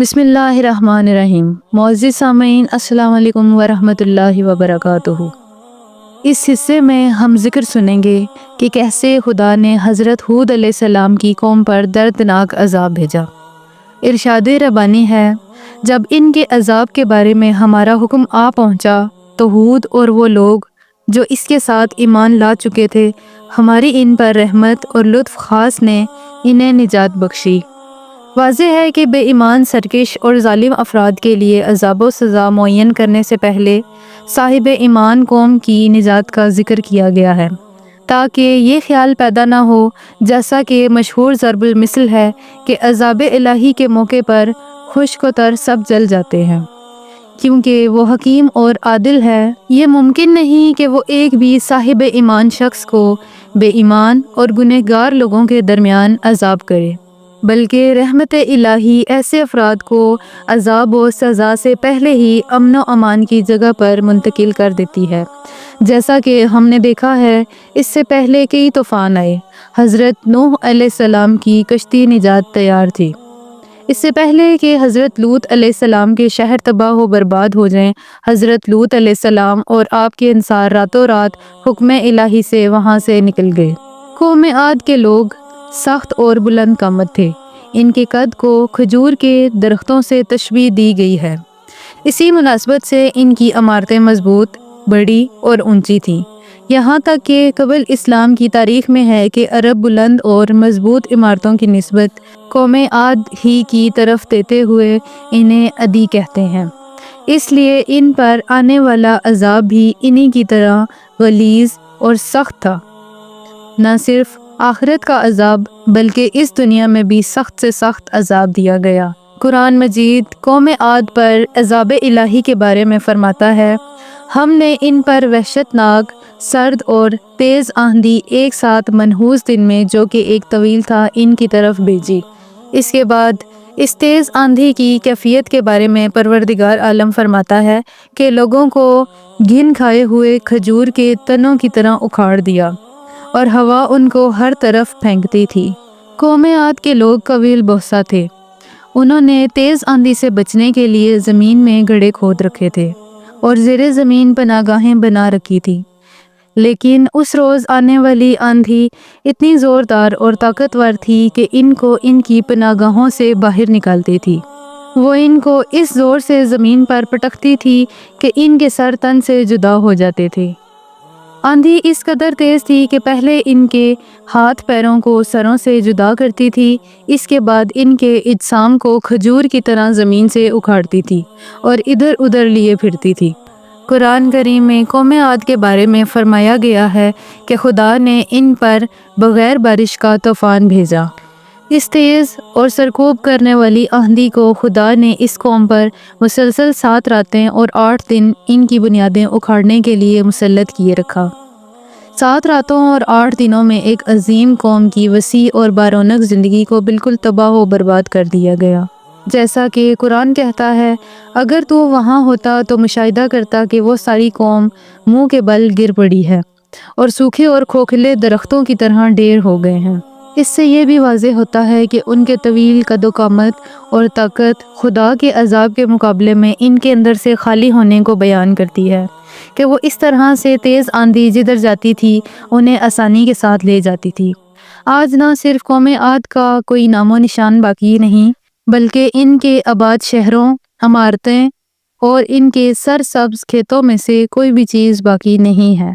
بسم اللہ الرحمن الرحیم۔ معزز سامعین، السلام علیکم ورحمۃ اللہ وبرکاتہ۔ اس حصے میں ہم ذکر سنیں گے کہ کیسے خدا نے حضرت ہود علیہ السلام کی قوم پر دردناک عذاب بھیجا۔ ارشاد ربانی ہے، جب ان کے عذاب کے بارے میں ہمارا حکم آ پہنچا تو ہود اور وہ لوگ جو اس کے ساتھ ایمان لا چکے تھے، ہماری ان پر رحمت اور لطف خاص نے انہیں نجات بخشی۔ واضح ہے کہ بے ایمان، سرکش اور ظالم افراد کے لیے عذاب و سزا معین کرنے سے پہلے صاحب ایمان قوم کی نجات کا ذکر کیا گیا ہے، تاکہ یہ خیال پیدا نہ ہو، جیسا کہ مشہور ضرب المثل ہے، کہ عذاب الہی کے موقع پر خشک و تر سب جل جاتے ہیں، کیونکہ وہ حکیم اور عادل ہے۔ یہ ممکن نہیں کہ وہ ایک بھی صاحب ایمان شخص کو بے ایمان اور گنہگار لوگوں کے درمیان عذاب کرے، بلکہ رحمت الہی ایسے افراد کو عذاب و سزا سے پہلے ہی امن و امان کی جگہ پر منتقل کر دیتی ہے۔ جیسا کہ ہم نے دیکھا ہے، اس سے پہلے کئی طوفان آئے۔ حضرت نوح علیہ السلام کی کشتی نجات تیار تھی۔ اس سے پہلے کہ حضرت لوط علیہ السلام کے شہر تباہ و برباد ہو جائیں، حضرت لوط علیہ السلام اور آپ کے انصار راتوں رات حکم الہی سے وہاں سے نکل گئے۔ قوم عاد کے لوگ سخت اور بلند قامت تھے۔ ان کے قد کو کھجور کے درختوں سے تشبیہ دی گئی ہے۔ اسی مناسبت سے ان کی عمارتیں مضبوط، بڑی اور اونچی تھیں، یہاں تک کہ قبل اسلام کی تاریخ میں ہے کہ عرب بلند اور مضبوط عمارتوں کی نسبت قوم عاد ہی کی طرف دیتے ہوئے انہیں عدی کہتے ہیں۔ اس لیے ان پر آنے والا عذاب بھی انہی کی طرح غلیظ اور سخت تھا۔ نہ صرف آخرت کا عذاب بلکہ اس دنیا میں بھی سخت سے سخت عذاب دیا گیا۔ قرآن مجید قوم عاد پر عذاب الہی کے بارے میں فرماتا ہے، ہم نے ان پر وحشت ناک، سرد اور تیز آندھی ایک ساتھ منحوس دن میں، جو کہ ایک طویل تھا، ان کی طرف بھیجی۔ اس کے بعد اس تیز آندھی کی کیفیت کے بارے میں پروردگار عالم فرماتا ہے کہ لوگوں کو گھن کھائے ہوئے کھجور کے تنوں کی طرح اکھاڑ دیا، اور ہوا ان کو ہر طرف پھینکتی تھی۔ قوم عاد کے لوگ قویل بحثہ تھے۔ انہوں نے تیز آندھی سے بچنے کے لیے زمین میں گڑھے کھود رکھے تھے اور زیر زمین پناہ گاہیں بنا رکھی تھی، لیکن اس روز آنے والی آندھی اتنی زوردار اور طاقتور تھی کہ ان کو ان کی پناہ گاہوں سے باہر نکالتی تھی۔ وہ ان کو اس زور سے زمین پر پٹکتی تھی کہ ان کے سر تن سے جدا ہو جاتے تھے۔ آندھی اس قدر تیز تھی کہ پہلے ان کے ہاتھ پیروں کو سروں سے جدا کرتی تھی، اس کے بعد ان کے اجسام کو کھجور کی طرح زمین سے اکھاڑتی تھی اور ادھر ادھر لیے پھرتی تھی۔ قرآن کریم میں قوم عاد کے بارے میں فرمایا گیا ہے کہ خدا نے ان پر بغیر بارش کا طوفان بھیجا۔ اس تیز اور سرکوب کرنے والی آندھی کو خدا نے اس قوم پر مسلسل 7 راتیں اور 8 دن ان کی بنیادیں اکھاڑنے کے لیے مسلط کیے رکھا۔ 7 راتوں اور 8 دنوں میں ایک عظیم قوم کی وسیع اور بارونق زندگی کو بالکل تباہ و برباد کر دیا گیا۔ جیسا کہ قرآن کہتا ہے، اگر تو وہاں ہوتا تو مشاہدہ کرتا کہ وہ ساری قوم منہ کے بل گر پڑی ہے اور سوکھے اور کھوکھلے درختوں کی طرح ڈھیر ہو گئے ہیں۔ اس سے یہ بھی واضح ہوتا ہے کہ ان کے طویل قد و قامت اور طاقت خدا کے عذاب کے مقابلے میں ان کے اندر سے خالی ہونے کو بیان کرتی ہے، کہ وہ اس طرح سے تیز آندھی جدھر جاتی تھی انہیں آسانی کے ساتھ لے جاتی تھی۔ آج نہ صرف قوم عاد کا کوئی نام و نشان باقی نہیں، بلکہ ان کے آباد شہروں، عمارتیں اور ان کے سرسبز کھیتوں میں سے کوئی بھی چیز باقی نہیں ہے۔